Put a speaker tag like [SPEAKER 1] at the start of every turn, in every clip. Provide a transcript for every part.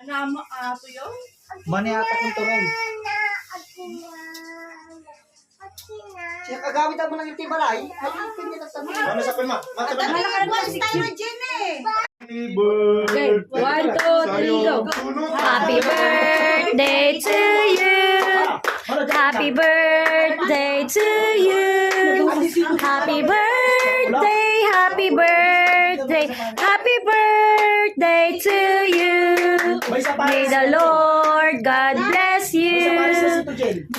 [SPEAKER 1] Ano ato yun?
[SPEAKER 2] Mani ata kong turon. Siya kagamit mo ng itibalay. Ay, pinagtatanong.
[SPEAKER 3] Ano sa pin ma?
[SPEAKER 1] Malakan mo si Jen eh.
[SPEAKER 3] Happy birthday.
[SPEAKER 4] Okay, 1, 2, 3, go. Happy birthday to you. Happy birthday to you. Happy birthday, happy birthday, happy birthday to you. May the Lord God bless you.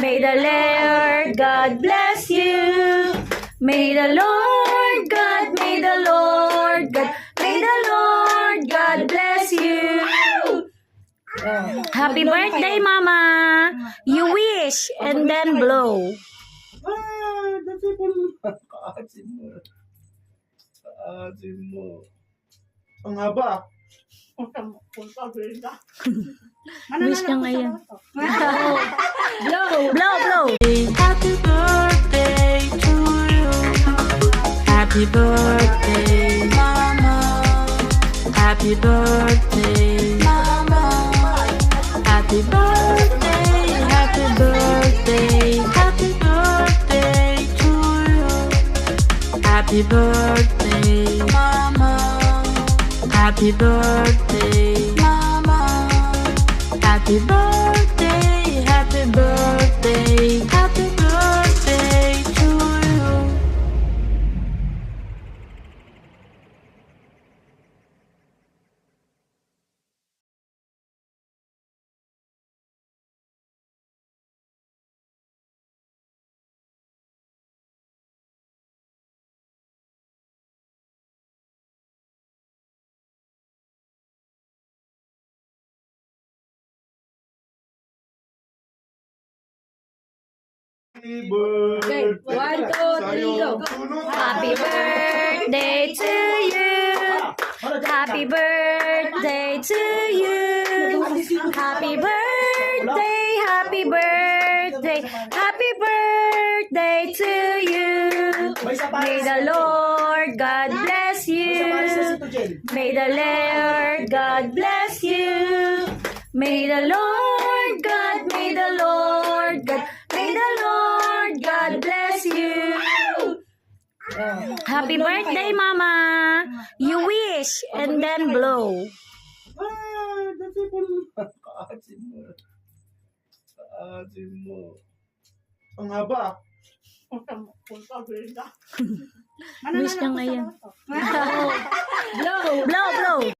[SPEAKER 4] May the Lord God bless you. May the Lord God, may the Lord God, may the Lord God bless you. Happy birthday, Mama. You wish and then blow.
[SPEAKER 3] Kaasin mo. Kaasin mo. Ang haba.
[SPEAKER 4] Wish niya ngayon. Blow, blow, blow.
[SPEAKER 5] Happy birthday to you. Happy birthday, Mama. Happy birthday, Mama. Happy birthday, happy birthday, happy birthday to you. Happy birthday, Mama. Happy birthday, Mama. Happy birthday, happy birthday, happy birthday to you.
[SPEAKER 3] Happy birthday.
[SPEAKER 4] Okay, 1, 2, 3, go. Happy birthday to you. Happy birthday to you. Happy birthday, happy birthday, happy birthday to you. May the Lord God bless you. May the Lord God bless you. May the Lord God, may the Lord God, may the Lord God bless you. Happy birthday, Mama. You wish and then blow.
[SPEAKER 3] Kaasin mo. Kaasin mo. Ang haba.
[SPEAKER 4] Wish niya ngayon. Blow, blow, blow.